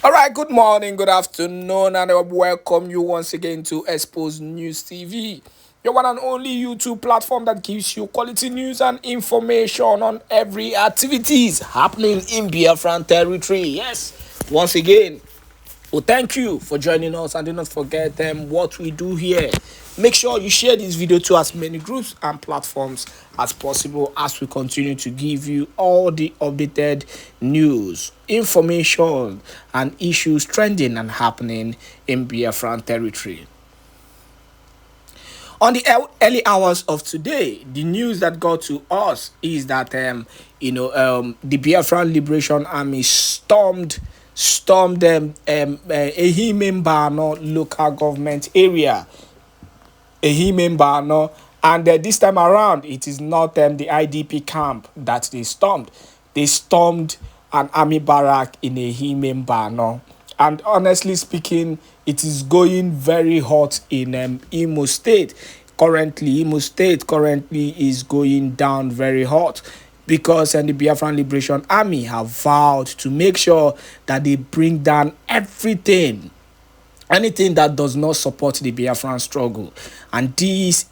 All right, good morning, good afternoon, and I welcome you once again to Expose News TV, your one and only YouTube platform that gives you quality news and information on every activities happening in Biafran territory. Yes, once again, well, thank you for joining us, and do not forget what we do here. Make sure you share this video to as many groups and platforms as possible as we continue to give you all the updated news, information, and issues trending and happening in Biafran territory. On the early hours of today, the news that got to us is that the Biafran Liberation Army stormed Ehimembano local government area, Ehimembano, and this time around it is not the IDP camp that they stormed. They stormed an army barrack in Ehimembano, and honestly speaking, it is going very hot in Imo State. Imo State currently is going down very hot because the Biafran Liberation Army have vowed to make sure that they bring down anything that does not support the Biafran struggle, and this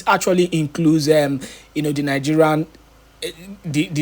actually includes the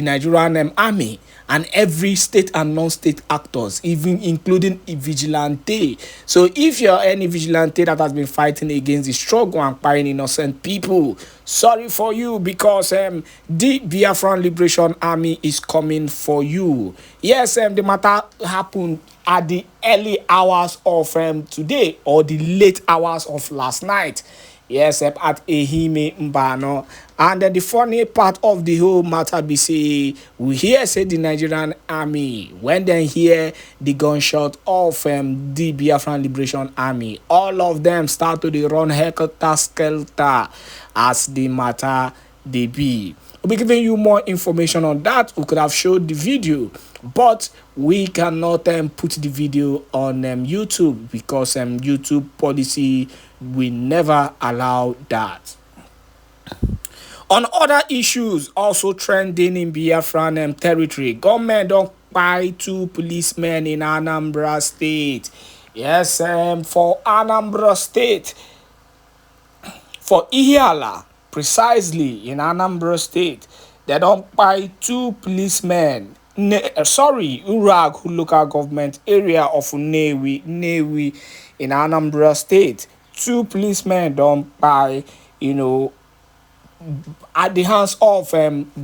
Nigerian army and every state and non-state actors, even including a vigilante. So if you're any vigilante that has been fighting against the struggle and firing innocent people, sorry for you, because the Biafran Liberation Army is coming for you. Yes, the matter happened at the early hours of today, or the late hours of last night. Yes, at Ehime Mbano. And then the funny part of the whole matter be say, we hear say the Nigerian army, when they hear the gunshot of the Biafran Liberation Army, all of them start to run helter-skelter as the matter they be. We'll be giving you more information on that. We could have showed the video, but we cannot put the video on YouTube because YouTube policy will never allow that. On other issues also trending in Biafran territory, government don't buy 2 policemen in Anambra State. Yes, for Anambra State, for Ihiala, precisely in Anambra State, they don't buy 2 policemen. Urag local government area of Newi in Anambra State. 2 policemen don't buy, at the hands of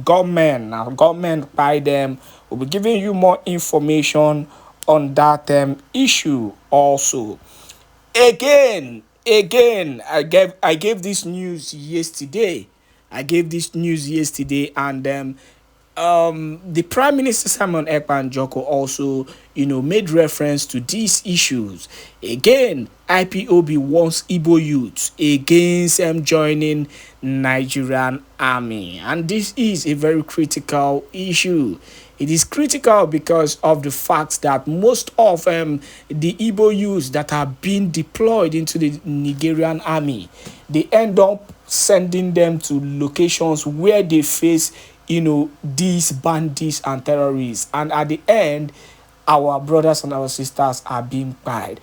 government. Now, government by them. We'll be giving you more information on that issue also. Again, I gave this news yesterday. And the Prime Minister Simon Ekpan Joko also, made reference to these issues. Again, IPOB wants Igbo youths against joining Nigerian army, and this is a very critical issue. It is critical because of the fact that most of the Igbo youths that are being deployed into the Nigerian army, they end up sending them to locations where they face these bandits and terrorists, and at the end our brothers and our sisters are being killed.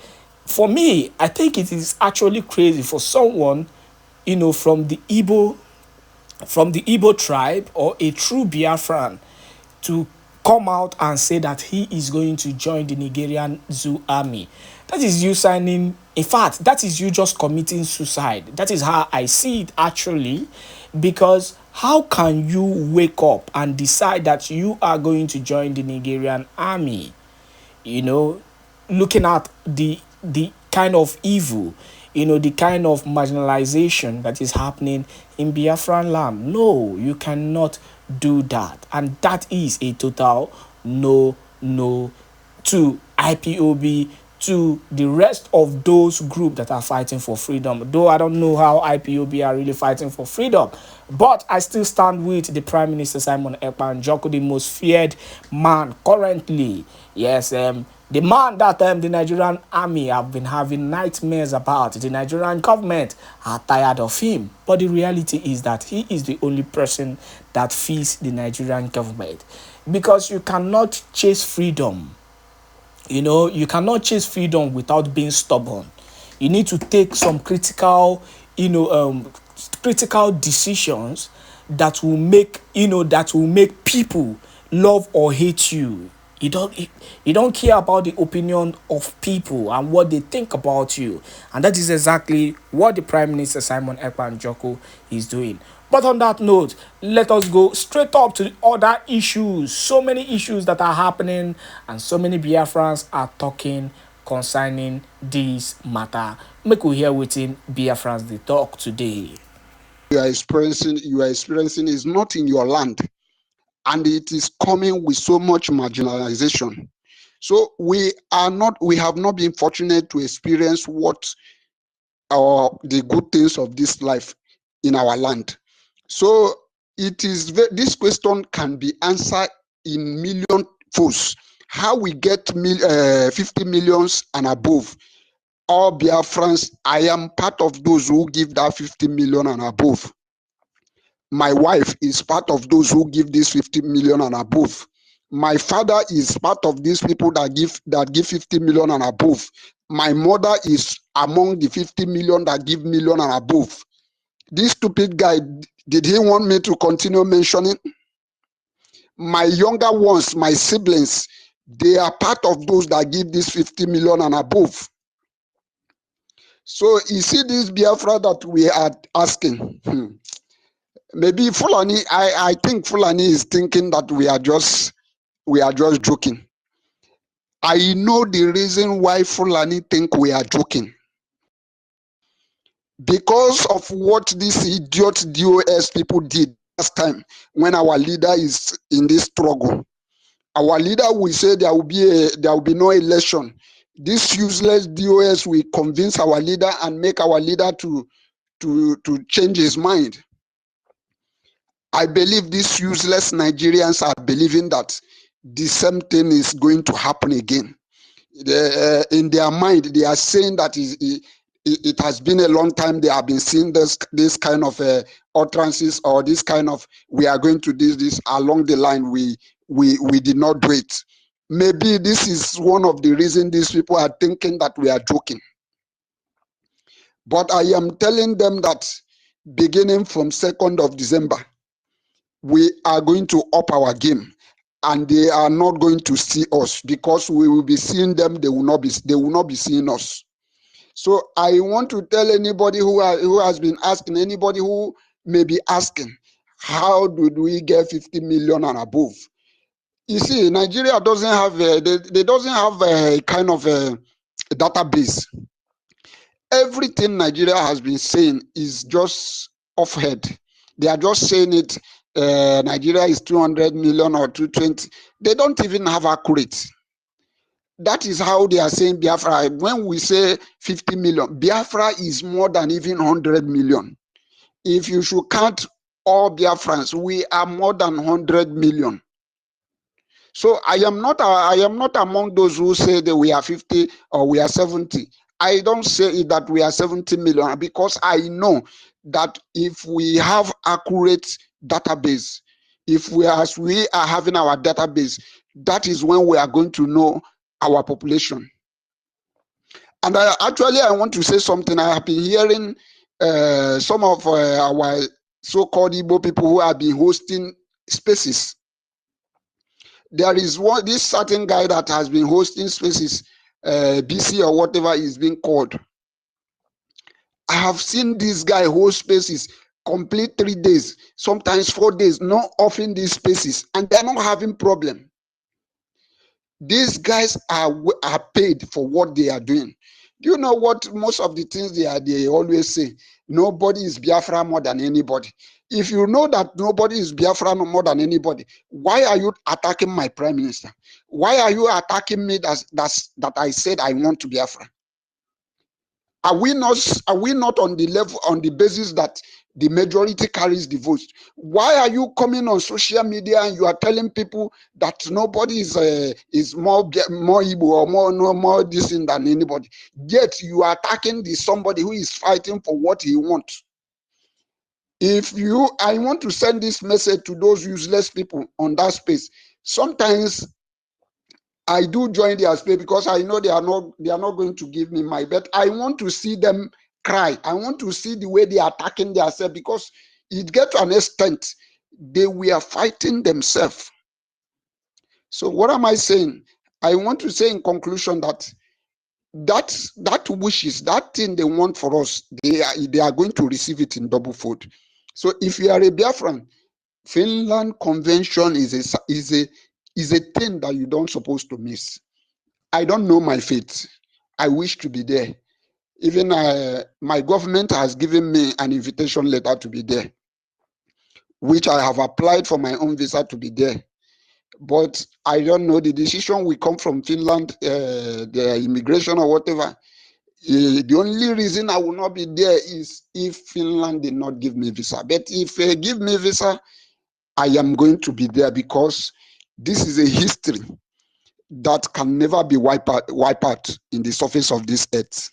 For me, I think it is actually crazy for someone from the Igbo tribe or a true Biafran to come out and say that he is going to join the Nigerian Zoo army. That is you signing. In fact, that is you just committing suicide. That is how I see it actually, because how can you wake up and decide that you are going to join the Nigerian army? Looking at the kind of evil, the kind of marginalization that is happening in Biafran land. No, you cannot do that. And that is a total no to IPOB, to the rest of those groups that are fighting for freedom. Though I don't know how IPOB are really fighting for freedom, but I still stand with the Prime Minister Simon Ekpan Joko, the most feared man currently. Yes, the man that the Nigerian army have been having nightmares about. The Nigerian government are tired of him. But the reality is that he is the only person that feeds the Nigerian government. Because you cannot chase freedom You know, you cannot chase freedom without being stubborn. You need to take some critical, critical decisions that will make, that will make people love or hate you. You don't care about the opinion of people and what they think about you. And that is exactly what the Prime Minister Simon Ekpa Joko is doing. But on that note, let us go straight up to the other issues. So many issues that are happening, and so many Biafrans are talking concerning this matter. Make we hear wetin Biafrans dey talk today. You are experiencing is not in your land, and it is coming with so much marginalization. So we have not been fortunate to experience what the good things of this life in our land. So this question can be answered in million folds. How we get 50 millions and above, all Biafrans, I am part of those who give that 50 million and above. My wife is part of those who give this 50 million and above. My father is part of these people that give 50 million and above. My mother is among the 50 million that give million and above. This stupid guy, did he want me to continue mentioning? My younger ones, my siblings, they are part of those that give this 50 million and above. So you see this Biafra that we are asking. Maybe Fulani, I think Fulani is thinking that we are just joking. I know the reason why Fulani think we are joking. Because of what these idiot DOS people did last time when our leader is in this struggle. Our leader will say there will be no election. This useless DOS will convince our leader and make our leader to change his mind. I believe these useless Nigerians are believing that the same thing is going to happen again. In their mind, they are saying that it has been a long time they have been seeing this kind of utterances, or this kind of, we are going to do this along the line. We did not do it. Maybe this is one of the reasons these people are thinking that we are joking. But I am telling them that beginning from 2nd of December, we are going to up our game, and they are not going to see us, because we will be seeing them. They will not be seeing us. So I want to tell anybody who has been asking, anybody who may be asking, how did we get 50 million and above? You see, Nigeria doesn't have they doesn't have a kind of a database. Everything Nigeria has been saying is just off head. They are just saying it. Nigeria is 200 million or 220. They don't even have accurate. That is how they are saying Biafra. When we say 50 million, Biafra is more than even 100 million. If you should count all Biafrans, we are more than 100 million. So I am not among those who say that we are 50 or we are 70. I don't say that we are 70 million, because I know that if we have accurate database, as we are having our database, that is when we are going to know our population. And I want to say something. I have been hearing some of our so-called Igbo people who have been hosting spaces. There is this certain guy that has been hosting spaces, BC or whatever is being called. I have seen this guy host spaces complete 3 days, sometimes 4 days, not offering these spaces, and they're not having problem. These guys are paid for what they are doing. Do you know what most of the things they always say? Nobody is Biafra more than anybody. If you know that nobody is Biafra more than anybody, why are you attacking my prime minister? Why are you attacking me that I said I want to Biafra? Are we not on the level, on the basis that the majority carries the votes? Why are you coming on social media and you are telling people that nobody is more Igbo or more this than anybody? Yet you are attacking somebody who is fighting for what he wants. I want to send this message to those useless people on that space. Sometimes I do join their space because I know they are not going to give me my bet. I want to see them cry. I want to see the way they are attacking themselves, because it gets to an extent they were fighting themselves. So what am I saying? I want to say in conclusion that that wishes, that thing they want for us, they are going to receive it in double fold. So if you are a Biafran, Finland Convention is a thing that you don't supposed to miss. I don't know my fate. I wish to be there. Even my government has given me an invitation letter to be there, which I have applied for my own visa to be there. But I don't know, the decision will come from Finland, their immigration or whatever. The only reason I will not be there is if Finland did not give me visa. But if they give me visa, I am going to be there, because this is a history that can never be wiped out in the surface of this earth.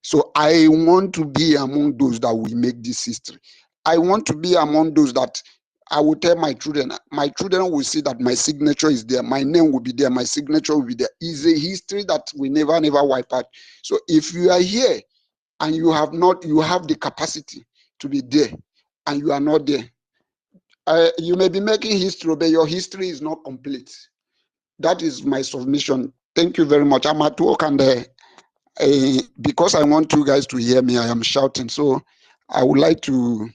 So I want to be among those that will make this history. I want to be among those that I will tell my children will see that my signature is there, my name will be there, my signature will be there. It's a history that we never wipe out. So if you are here and you have the capacity to be there and you are not there, you may be making history, but your history is not complete. That is my submission. Thank you very much. I'm at work, and because I want you guys to hear me, I am shouting. So I would like to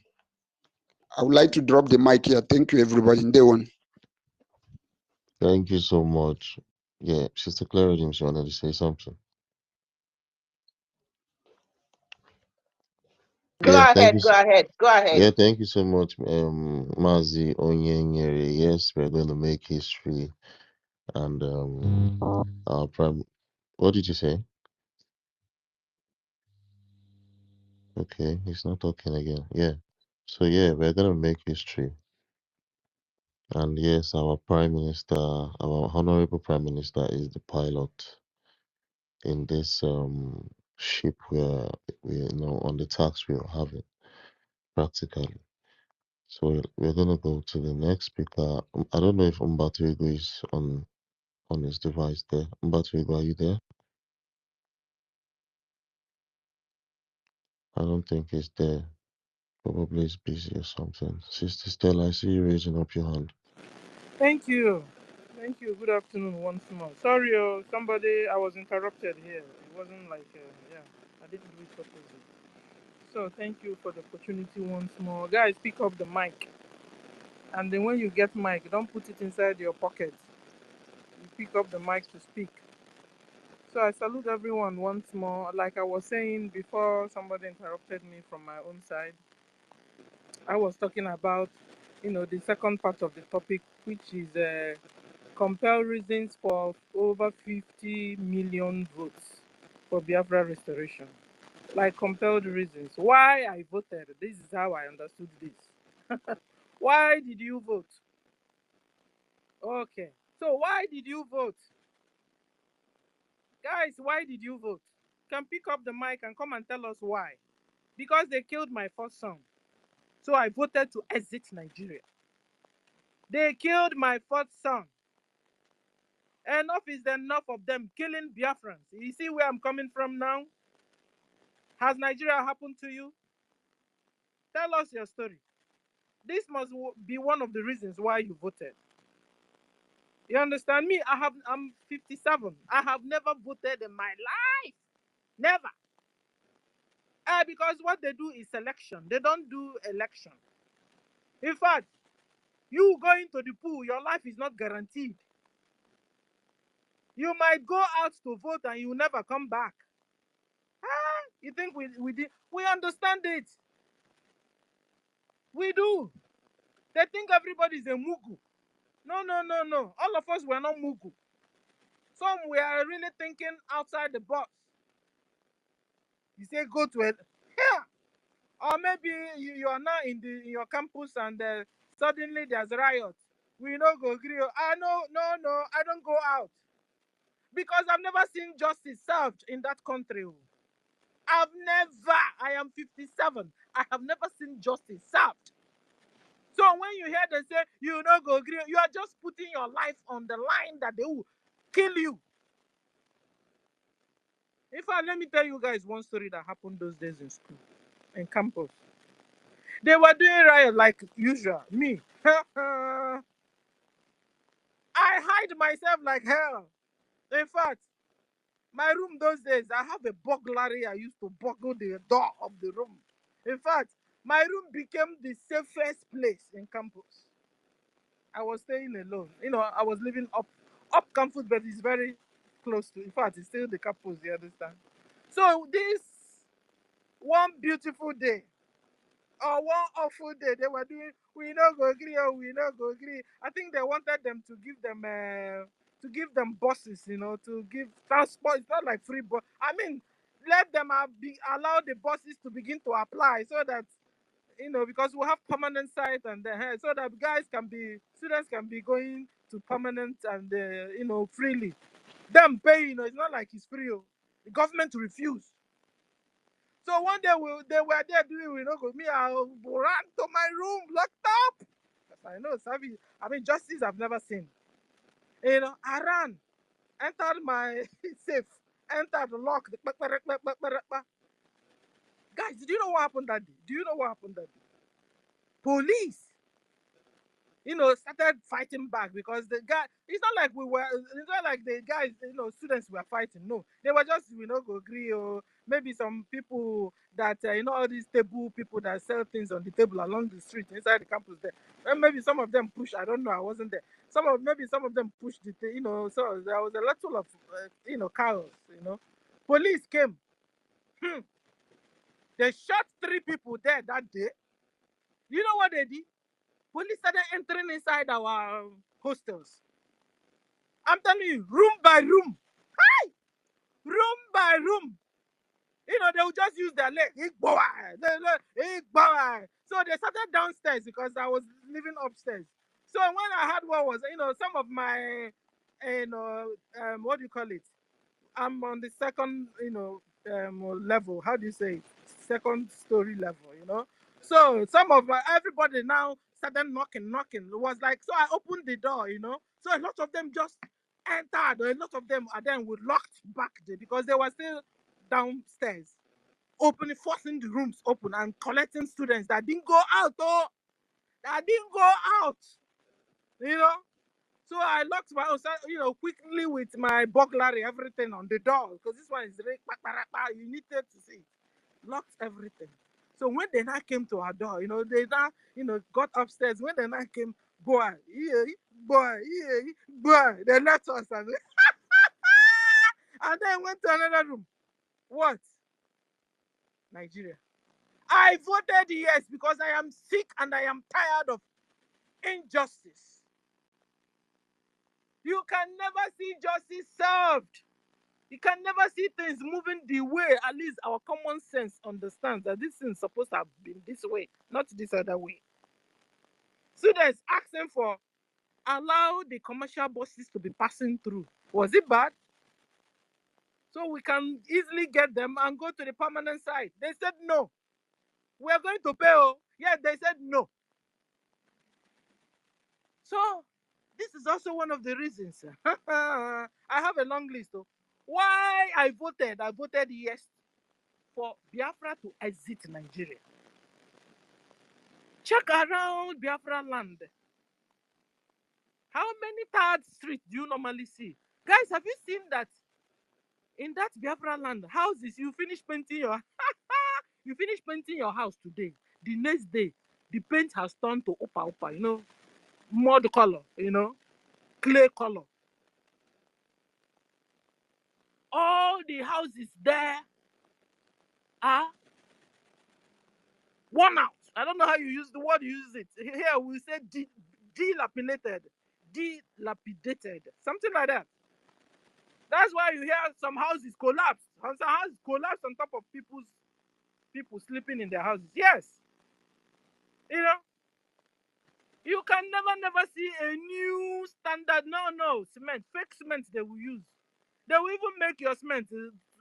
drop the mic here. Thank you, everybody. In day one. Thank you so much. Yeah, Sister Clara James, you wanted to say something? Go Yeah, ahead, go ahead, go ahead. Yeah, thank you so much, Mazi Onyenyere. Yes, we're going to make history, and our prime. What did you say? Okay, he's not talking again. Yeah. So yeah, we're gonna make history. And yes, our Prime Minister, our Honorable Prime Minister is the pilot in this ship where we on the task we're having practically. So we're gonna go to the next speaker. I don't know if Umbaturigo is on his device there. Umbaturigo, are you there? I don't think he's there. Probably he's busy or something. Sister Stella, I see you raising up your hand. Thank you. Thank you. Good afternoon once more. Sorry, somebody, I was interrupted here. It wasn't like, yeah, I didn't do it purposely. So thank you for the opportunity once more. Guys, pick up the mic. And then when you get mic, don't put it inside your pocket. You pick up the mic to speak. So I salute everyone once more. Like I was saying before somebody interrupted me from my own side, I was talking about, the second part of the topic, which is compel reasons for over 50 million votes for Biafra restoration. Like compelled reasons. Why I voted. This is how I understood this. Why did you vote? Okay. So why did you vote? Guys, why did you vote? Can pick up the mic and come and tell us why. Because they killed my first son. So I voted to exit Nigeria. They killed my first son. Enough is enough of them killing Biafrans. You see where I'm coming from now? Has Nigeria happened to you? Tell us your story. This must be one of the reasons why you voted. You understand me? I'm 57. I have never voted in my life. Never. Because what they do is selection. They don't do election. In fact, you going to the pool, your life is not guaranteed. You might go out to vote and you never come back. You think we did? We understand it. We do. They think everybody is a mugu. No. All of us were not mugu. Some we are really thinking outside the box. You say go to it. Yeah. Or maybe you are now in your campus and suddenly there's riot. We no go agree. No, I don't go out. Because I've never seen justice served in that country. I am 57. I have never seen justice served. So when you hear them say you no go agree, you are just putting your life on the line that they will. kill you. In fact, let me tell you guys one story that happened those days in school, in campus. They were doing riot like usual. Me. I hide myself like hell. In fact, my room those days, I have a burglary. I used to burgle the door of the room. In fact, my room became the safest place in campus. I was staying alone. I was living up campus, but it's very close to. In fact, it's still the campus. You understand? So this one beautiful day or one awful day, they were doing. We not go agree, or we not go agree. I think they wanted them to give them buses. To give transport. It's not like free bus. I mean, let them allow the buses to begin to apply so that because we have permanent site and so that students can be going to permanent and freely. Them pay, it's not like it's free. The government refuse. So one day they were there doing, go me, I ran to my room, locked up. Because I know service. I mean, justice I've never seen. I ran, entered my safe, entered the lock. Guys, did you know what happened that day? Do you know what happened that day? Police started fighting back because the guy, it's not like the guys, students were fighting. No, they were just, go agree, or maybe some people that, all these table people that sell things on the table along the street inside the campus there. And maybe some of them push, I don't know, I wasn't there. Maybe some of them pushed the thing, so there was a lot of, chaos. Police came. They shot 3 people there that day. You know what they did? Police started entering inside our hostels. I'm telling you, room by room. Hi! Room by room. They would just use their leg. So they started downstairs because I was living upstairs. So when I had what was, some of my, what do you call it? I'm on the second, level. How do you say it? Second story level. So everybody now started knocking. It was like, so I opened the door. So a lot of them just entered. A lot of them and then we locked back because they were still downstairs, forcing the rooms open and collecting students that didn't go out. You know. So I locked my own, quickly with my burglary, everything on the door, because this one is really, you needed to see. Locked everything. So when they now came to our door, they now, got upstairs. When they now came, boy, they left us and then went to another room. What? Nigeria. I voted yes because I am sick and I am tired of injustice. You can never see justice served. You can never see things moving the way at least our common sense understands that this thing is supposed to have been this way, not this other way. Students asking for allow the commercial buses to be passing through. Was it bad? So we can easily get them and go to the permanent site. They said no. We are going to pay. Yeah, they said no. So this is also one of the reasons. I have a long list. Why I voted yes for Biafra to exit Nigeria. Check around Biafralan. How many third street do you normally see? Guys, have you seen that in that Biafralan houses you finish painting your house today. The next day, the paint has turned to opa, mud color, clay color. All the houses there are worn out. I don't know how you use the word, you use it. Here we say dilapidated. Something like that. That's why you hear some houses collapse. Some houses collapse on top of people sleeping in their houses. Yes. You can never see a new standard. No, cement. Fake cement they will use. They will even make your cement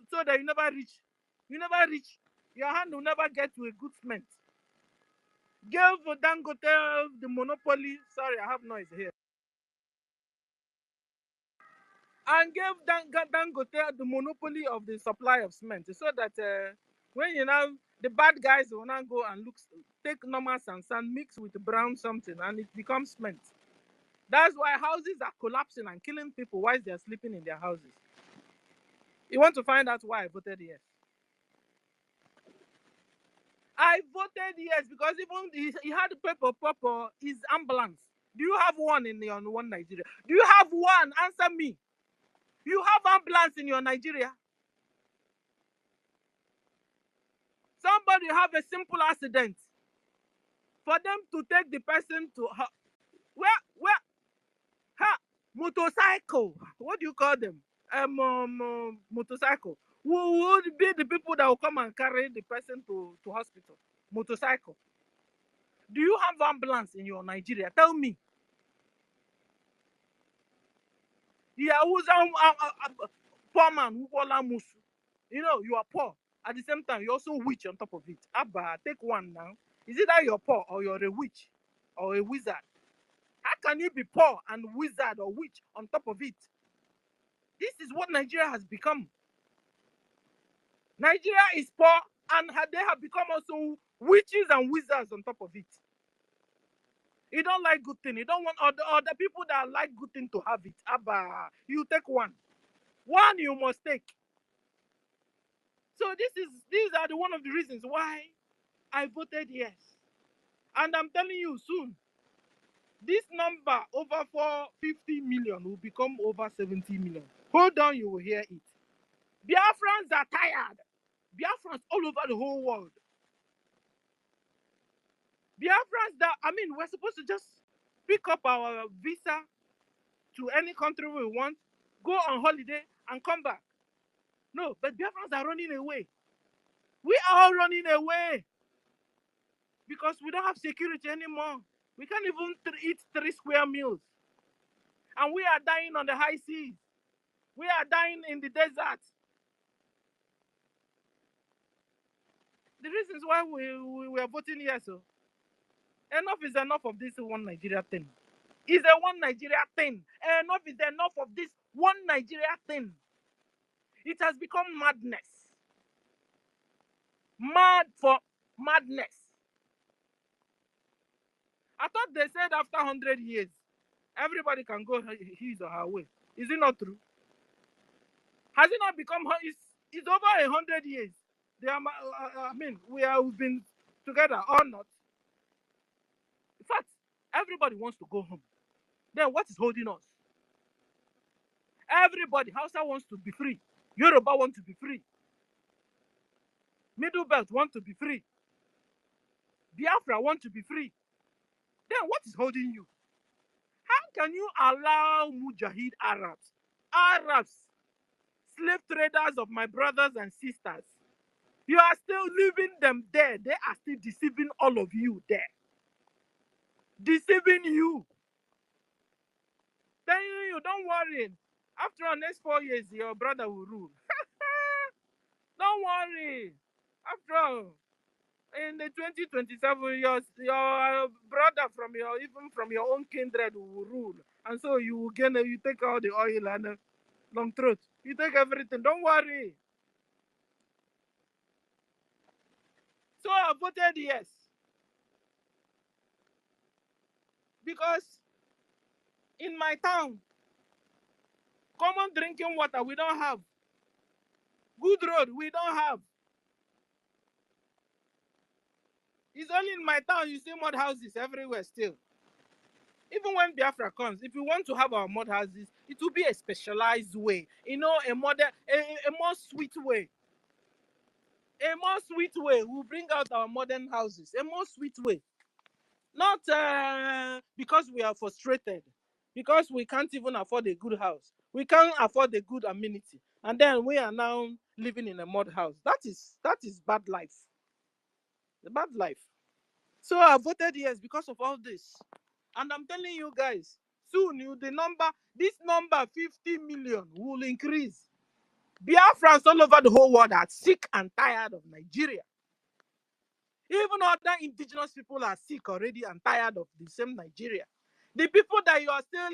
so that you never reach. Your hand will never get to a good cement. Give Dangote the monopoly. Sorry, I have noise here. and gave Dangote the monopoly of the supply of cement, so that when the bad guys will now go and take normal sand, mix with brown something, and it becomes cement. That's why houses are collapsing and killing people while they're sleeping in their houses. You want to find out why I voted yes? I voted yes because even he had paper his ambulance. Do you have one in your one Nigeria? Do you have one? Answer me. You have ambulance in your Nigeria? Somebody have a simple accident for them to take the person to where motorcycle. What do you call them? Motorcycle. Who would be the people that will come and carry the person to hospital? Motorcycle. Do you have ambulance in your Nigeria? Tell me. Yeah, who's poor man who call musu? You are poor. At the same time, you're also witch on top of it. Abba, take one now. Is it that you're poor or you're a witch or a wizard? How can you be poor and wizard or witch on top of it? This is what Nigeria has become. Nigeria is poor and they have become also witches and wizards on top of it. You don't like good thing. You don't want other people that like good thing to have it. Abba, you take one. One you must take. So these are one of the reasons why I voted yes. And I'm telling you soon, this number over 450 million will become over 70 million. Hold on, you will hear it. Biafrans are tired. Biafrans all over the whole world. Biafrans we're supposed to just pick up our visa to any country we want, go on holiday and come back. No, but Biafrans are running away. We are all running away because we don't have security anymore. We can't even eat 3 square meals. And we are dying on the high seas. We are dying in the desert. The reasons why we are voting yes. So enough is enough of this one Nigeria thing. It's a one Nigeria thing. Enough is enough of this one Nigeria thing. It has become madness. Mad for madness. I thought they said after 100 years, everybody can go his or her way. Is it not true? Has it not become? It's over 100 years. We've been together or not. In fact, everybody wants to go home. Then what is holding us? Everybody, Hausa wants to be free. Yoruba want to be free. Middle Belt want to be free. Biafra want to be free. Then what is holding you? How can you allow Mujahid Arabs, slave traders of my brothers and sisters, you are still leaving them there. They are still deceiving all of you there. Deceiving you. Telling you, don't worry. After the next 4 years, your brother will rule. Don't worry. After all, in the 2027, your brother from your own kindred will rule. And so you take all the oil and long throat. You take everything. Don't worry. So I voted yes. Because in my town, common drinking water we don't have. Good road we don't have. It's only in my town you see mud houses everywhere still. Even when Biafra comes, if we want to have our mud houses, it will be a specialized way. A more sweet way. A more sweet way. We'll bring out our modern houses. A more sweet way. Not because we are frustrated. Because we can't even afford a good house. We can't afford a good amenity. And then we are now living in a mud house. That is bad life. The bad life. So I voted yes because of all this. And I'm telling you guys, soon this number 50 million will increase. Biafrans all over the whole world are sick and tired of Nigeria. Even other indigenous people are sick already and tired of the same Nigeria. The people that you are still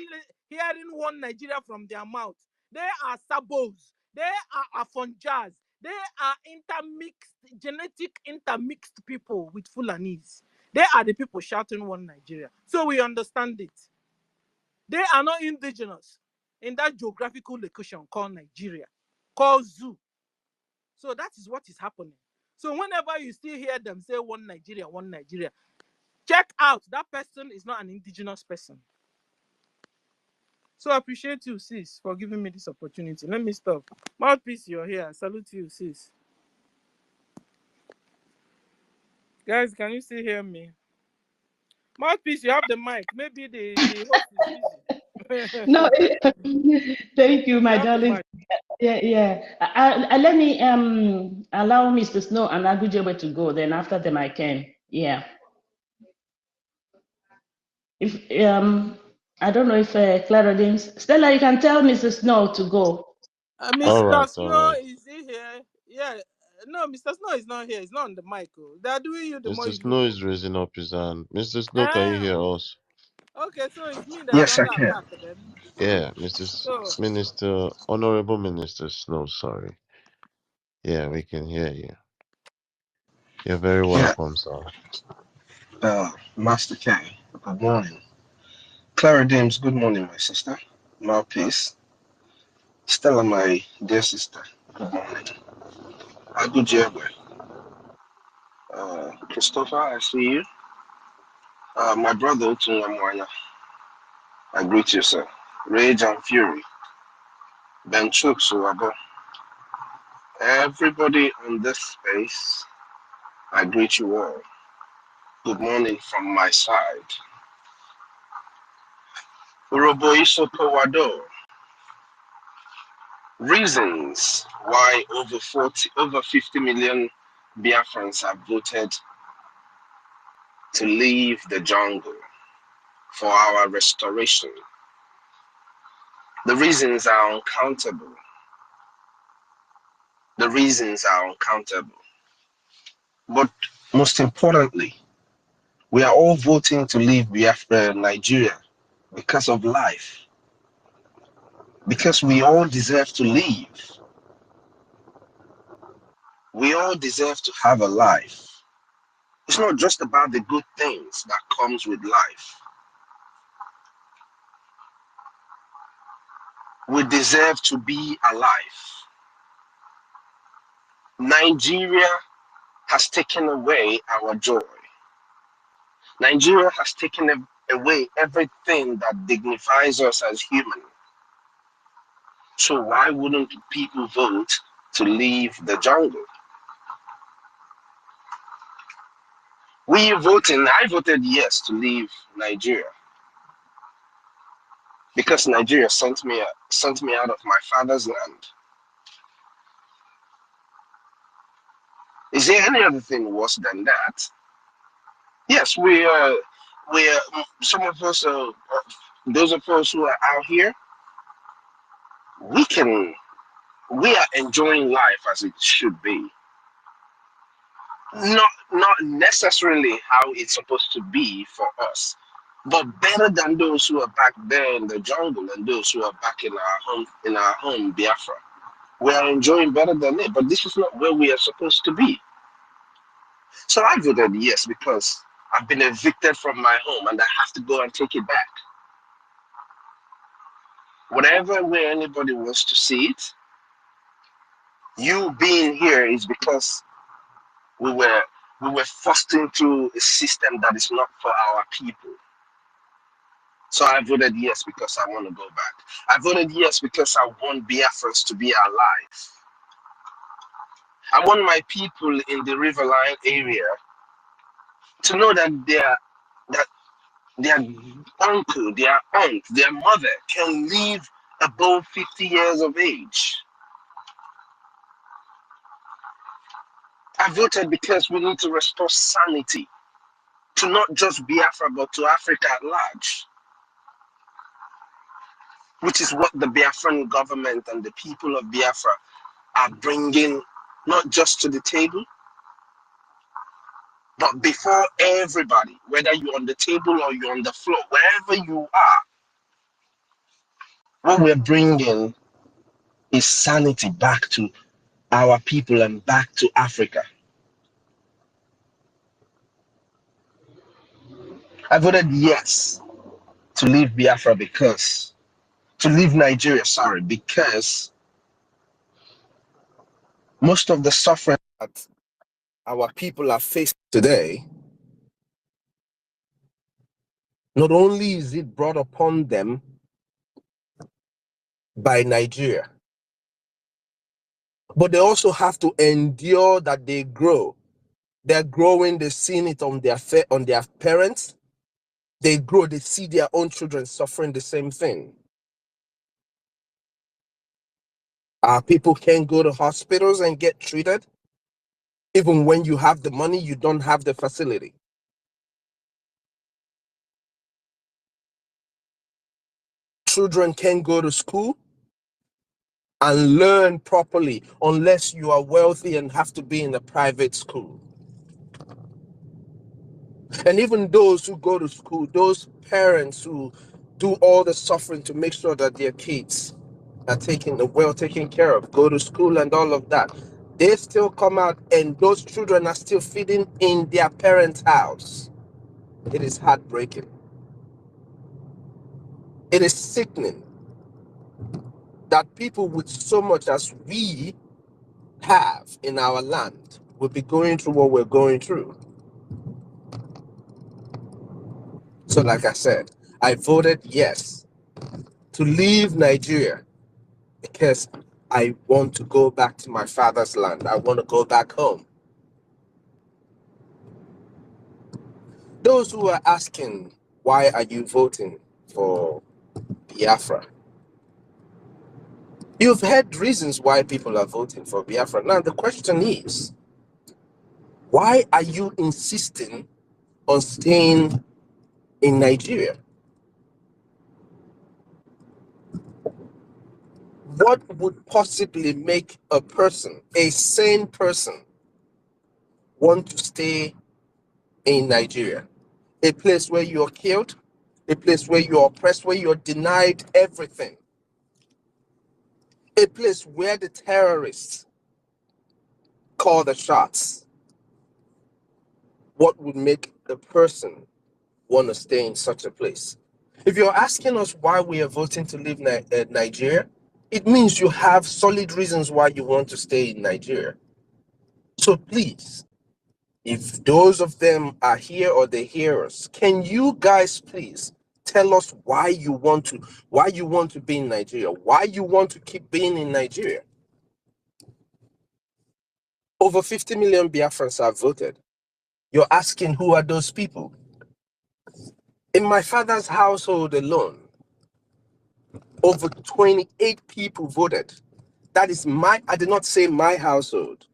hearing one Nigeria from their mouth, They are sabos. They are afonjas. They are genetic intermixed people with Fulanis. They are the people shouting one Nigeria. So we understand it. They are not indigenous in that geographical location called Nigeria, called Zoo. So that is what is happening. So whenever you still hear them say one Nigeria, check out that person is not an indigenous person. So I appreciate you, sis, for giving me this opportunity. Let me stop. Mouthpiece, you're here. I salute you, sis. Guys, can you still hear me? Mouthpiece, you have the mic. Maybe the host is busy. No, thank you, my darling. Yeah. Let me allow Mr. Snow and Agujebe to go. Then after them, I can. Yeah. If I don't know if Clarodine, Stella, you can tell Mr. Snow to go. Mr. Snow, is he here? Yeah. No, Mr. Snow is not here. He's not on the mic. They are doing you the more Mr. you Snow do. is raising up his hand. Mr. Snow, can you hear us? Okay, so it's me that's Yes, I under can. attack then. Yeah, Minister, Honorable Minister Snow, sorry. Yeah, we can hear you. You're very welcome, sir. Master K, good morning. Clara Dames, good morning, my sister. Mouthpiece. Stella, my dear sister, good morning. Agujebe. Christopher, I see you. My brother, Utunamwanya, I greet you, sir. Rage and Fury. Ben Chuksuwabo. Everybody on this space, I greet you all. Good morning from my side. Uroboiso Powado. Reasons why over 50 million Biafrans have voted to leave the jungle for our restoration. The reasons are uncountable. The reasons are uncountable. But most importantly, we are all voting to leave Biafra, Nigeria, because of life. Because we all deserve to live. We all deserve to have a life. It's not just about the good things that comes with life. We deserve to be alive. Nigeria has taken away our joy. Nigeria has taken away everything that dignifies us as human. So why wouldn't people vote to leave the jungle? I voted yes to leave Nigeria. Because Nigeria sent me out of my father's land. Is there any other thing worse than that? Yes, we are. Some of us, those of us who are out here, we are enjoying life as it should be. Not necessarily how it's supposed to be for us, but better than those who are back there in the jungle and those who are back in our home Biafra. We are enjoying better than it, but this is not where we are supposed to be. So I voted yes because I've been evicted from my home and I have to go and take it back. Whatever way anybody wants to see it, you being here is because we were forced into a system that is not for our people. So I voted yes because I want to go back. I voted yes because I want Biafrans to be alive. I want my people in the Riverline area to know that their uncle, their aunt, their mother can live above 50 years of age. I voted because we need to restore sanity to not just Biafra but to Africa at large, which is what the Biafran government and the people of Biafra are bringing not just to the table, but before everybody, whether you're on the table or you're on the floor, wherever you are, what we're bringing is sanity back to our people and back to Africa. I voted yes to leave Biafra to leave Nigeria, sorry, because most of the suffering that our people are facing today, not only is it brought upon them by Nigeria, but they also have to endure that they grow. They're growing, they've seen it on their parents. They grow, they see their own children suffering the same thing. Our people can't go to hospitals and get treated. Even when you have the money, you don't have the facility. Children can't go to school and learn properly unless you are wealthy and have to be in a private school. And even those who go to school, those parents who do all the suffering to make sure that their kids are well taken care of, go to school and all of that, they still come out and those children are still feeding in their parents' house. It is heartbreaking. It is sickening that people with so much as we have in our land will be going through what we're going through. So like I said, I voted yes to leave Nigeria because I want to go back to my father's land. I want to go back home. Those who are asking, why are you voting for Biafra? You've heard reasons why people are voting for Biafra. Now the question is, why are you insisting on staying in Nigeria? What would possibly make a person, a sane person, want to stay in Nigeria? A place where you're killed, a place where you're oppressed, where you're denied everything, a place where the terrorists call the shots. What would make the person want to stay in such a place? If you're asking us why we are voting to leave Nigeria, it means you have solid reasons why you want to stay in Nigeria. So please, if those of them are here or they hear us, can you guys please tell us why you want to be in Nigeria, why you want to keep being in Nigeria? Over 50 million Biafrans have voted. You're asking who are those people? In my father's household alone, over 28 people voted. That is I did not say my household,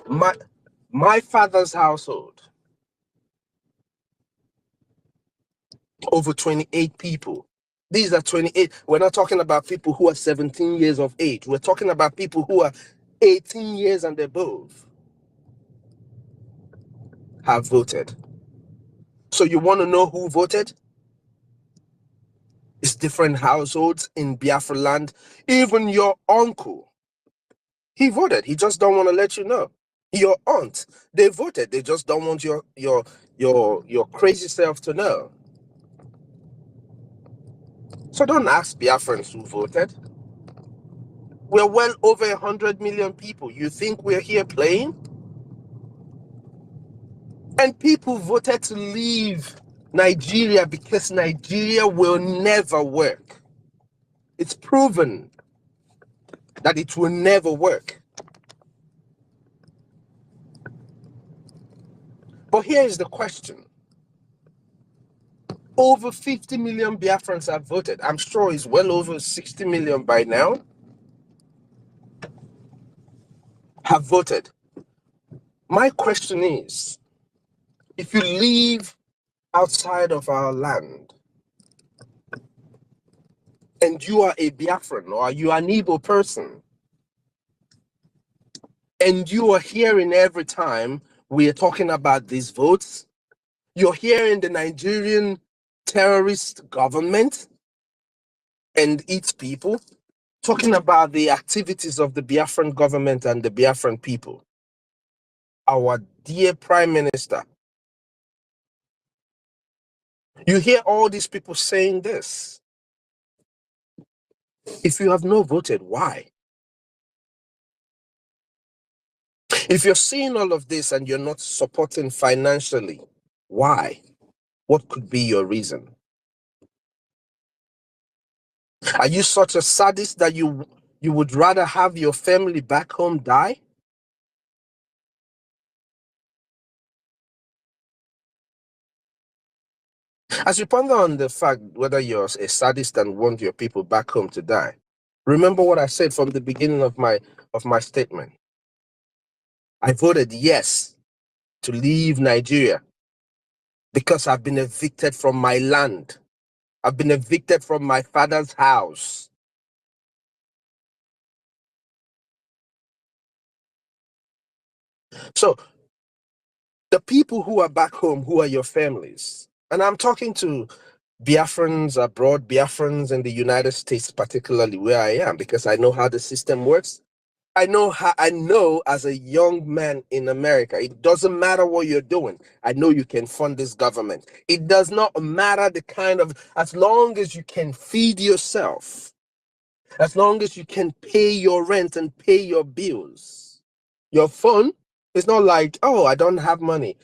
my father's household. Over 28 people. These are 28. We're not talking about people who are 17 years of age. We're talking about people who are 18 years and above have voted. So you want to know who voted? It's different households in Biafralan. Even your uncle, he voted. He just don't want to let you know. Your aunt, they voted. They just don't want your crazy self to know. So don't ask Biafrans who voted. We're well over 100 million people. You think we're here playing? And people voted to leave Nigeria because Nigeria will never work. It's proven that it will never work. But here is the question. Over 50 million Biafrans have voted. I'm sure it's well over 60 million by now have voted. My question is, if you live outside of our land and you are a Biafran or you are an Igbo person, and you are hearing every time we are talking about these votes, you're hearing the Nigerian terrorist government and its people talking about the activities of the Biafran government and the Biafran people. Our dear Prime Minister, you hear all these people saying this. If you have not voted, why? If you're seeing all of this and you're not supporting financially, why? What could be your reason? Are you such a sadist that you would rather have your family back home die? As you ponder on the fact whether you're a sadist and want your people back home to die, remember what I said from the beginning of my statement. I voted yes to leave Nigeria because I've been evicted from my land. I've been evicted from my father's house. So the people who are back home, who are your families, and I'm talking to Biafrans abroad, Biafrans in the United States, particularly where I am, because I know how the system works. I know as a young man in America, it doesn't matter what you're doing. I know you can fund this government. It does not matter the kind of, as long as you can feed yourself, as long as you can pay your rent and pay your bills, your phone, it's not like, oh, I don't have money.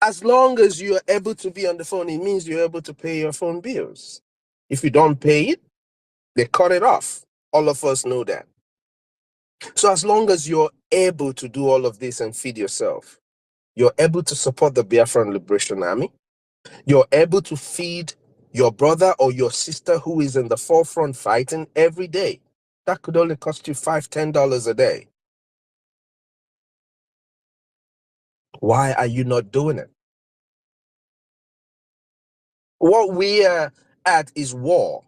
As long as you're able to be on the phone, it means you're able to pay your phone bills. If you don't pay it, they cut it off. All of us know that. So as long as you're able to do all of this and feed yourself, you're able to support the Biafran Liberation Army, you're able to feed your brother or your sister who is in the forefront fighting every day. That could only cost you $5, $10 a day. Why are you not doing it? What we are at is war.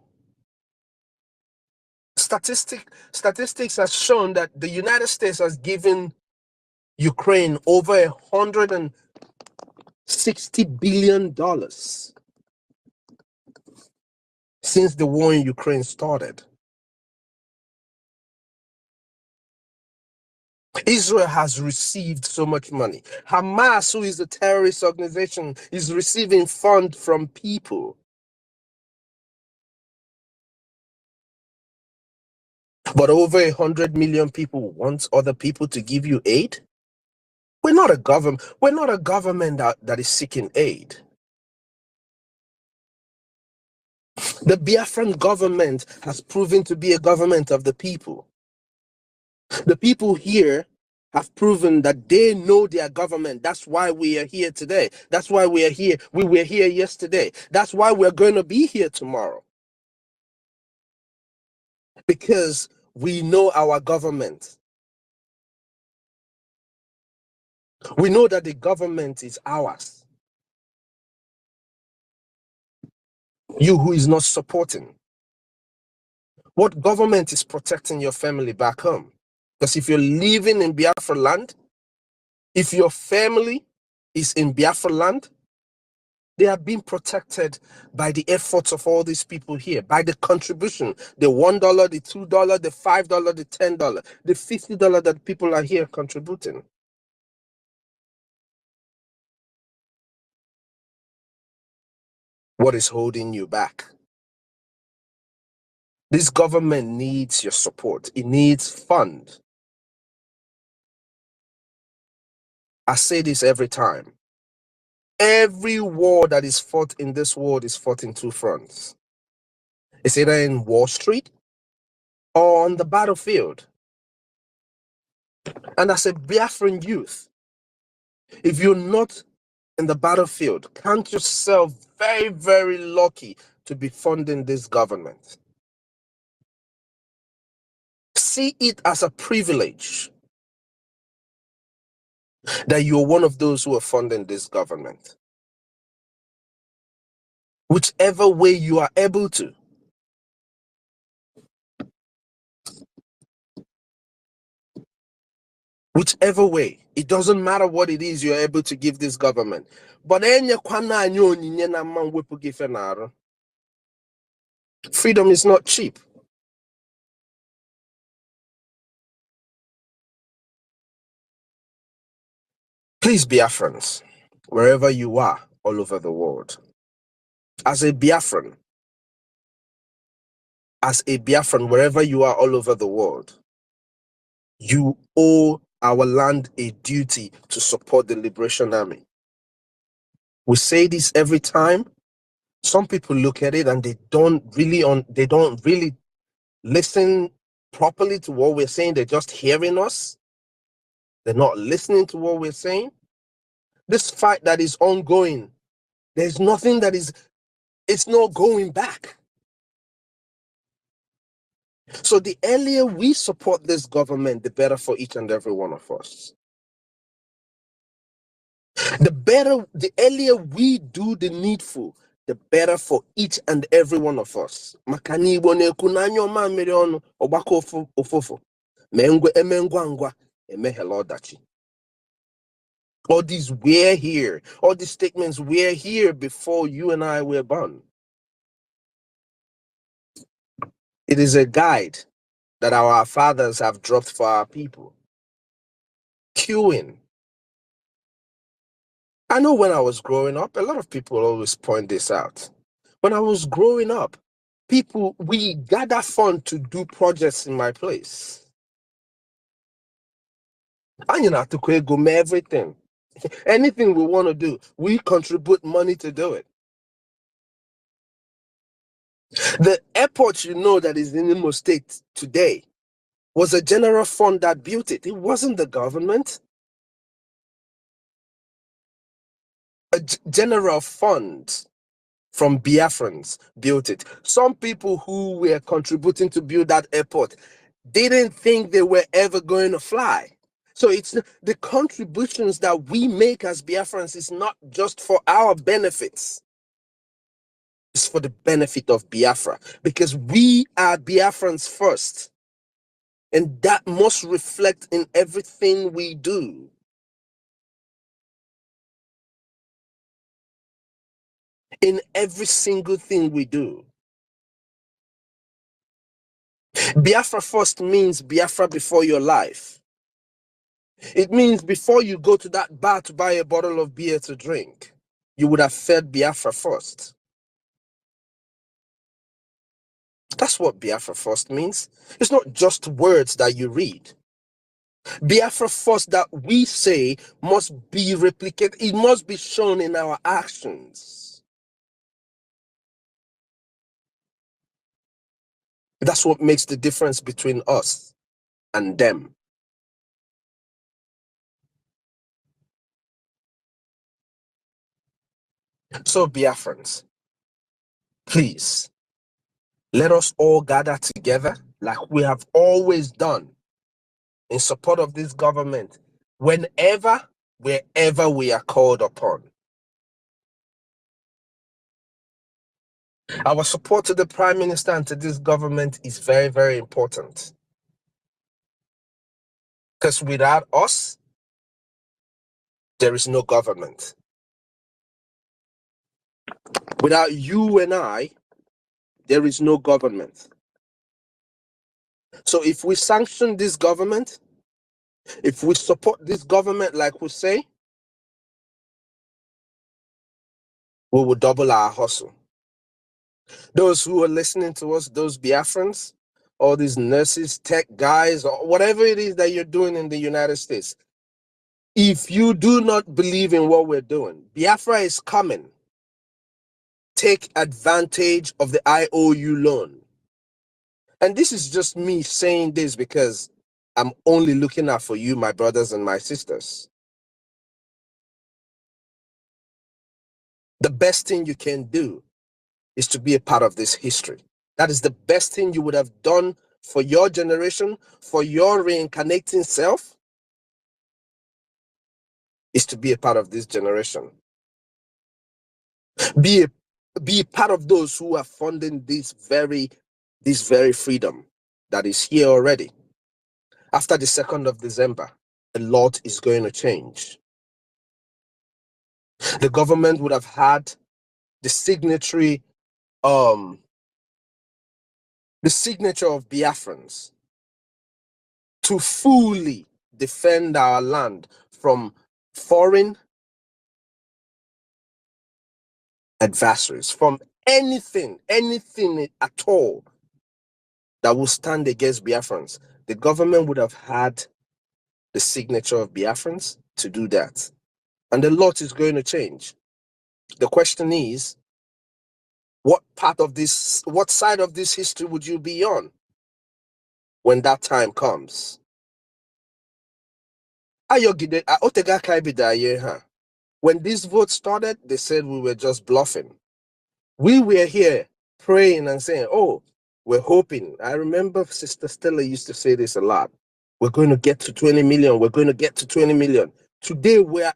Statistics has shown that the United States has given Ukraine over $160 billion since the war in Ukraine started. Israel has received so much money. Hamas, who is a terrorist organization, is receiving funds from people. But over 100 million people want other people to give you aid? We're not a government. We're not a government that is seeking aid. The Biafran government has proven to be a government of the people. The people here have proven that they know their government. That's why we are here today. That's why we are here. We were here yesterday. That's why we're going to be here tomorrow. Because we know our government. We know that the government is ours. You who is not supporting. What government is protecting your family back home? Because if you're living in Biafra land, if your family is in Biafra land, they are being protected by the efforts of all these people here, by the contribution, the $1, the $2, the $5, the $10, the $50 that people are here contributing. What is holding you back? This government needs your support. It needs funds. I say this every time. Every war that is fought in this world is fought in two fronts. It's either in Wall Street or on the battlefield. And as a Biafran youth, if you're not in the battlefield, count yourself very, very lucky to be funding this government. See it as a privilege that you're one of those who are funding this government. Whichever way you are able to. Whichever way, it doesn't matter what it is you're able to give this government. But freedom is not cheap. Please, Biafrans, wherever you are all over the world, as a Biafran, wherever you are all over the world, you owe our land a duty to support the Liberation Army. We say this every time. Some people look at it and they don't really listen properly to what we're saying. They're just hearing us. They're not listening to what we're saying. This fight that is ongoing, there's nothing that is, it's not going back. So the earlier we support this government, the better for each and every one of us. The earlier we do the needful, the better for each and every one of us. All these we're here, all these statements, we're here before you and I were born. It is a guide that our fathers have dropped for our people. Queuing. I know when I was growing up, a lot of people always point this out. When I was growing up, we gather fund to do projects in my place. And you know, to go everything. Anything we want to do, we contribute money to do it. The airport, you know, that is in Imo State today was a general fund that built it. It wasn't the government. A general fund from Biafrans built it. Some people who were contributing to build that airport didn't think they were ever going to fly. So it's the contributions that we make as Biafrans is not just for our benefits. It's for the benefit of Biafra, because we are Biafrans first. And that must reflect in everything we do. In every single thing we do. Biafra first means Biafra before your life. It means before you go to that bar to buy a bottle of beer to drink, you would have fed Biafra first. That's what Biafra first means. It's not just words that you read. Biafra first that we say must be replicated. It must be shown in our actions. That's what makes the difference between us and them. So Biafrans, please, let us all gather together like we have always done in support of this government wherever we are called upon. Our support to the Prime Minister and to this government is very, very important. Because without us, there is no government. Without you and I, there is no government. So if we sanction this government, if we support this government like we say, we will double our hustle. Those who are listening to us, those Biafrans, all these nurses, tech guys, or whatever it is that you're doing in the United States, if you do not believe in what we're doing, Biafra is coming. Take advantage of the IOU loan. And this is just me saying this because I'm only looking out for you, my brothers and my sisters. The best thing you can do is to be a part of this history. That is the best thing you would have done for your generation, for your reincarnating self, is to be a part of this generation. Be part of those who are funding this very freedom that is here already. After the 2nd of December, a lot is going to change. The government would have had the signature of Biafrans to fully defend our land from foreign adversaries, from anything at all that will stand against Biafrans, the government would have had the signature of Biafrans to do that. And a lot is going to change. The question is, what side of this history would you be on when that time comes? When this vote started, they said we were just bluffing. We were here praying and saying, oh, we're hoping. I remember Sister Stella used to say this a lot. We're going to get to 20 million. We're going to get to 20 million. Today, we're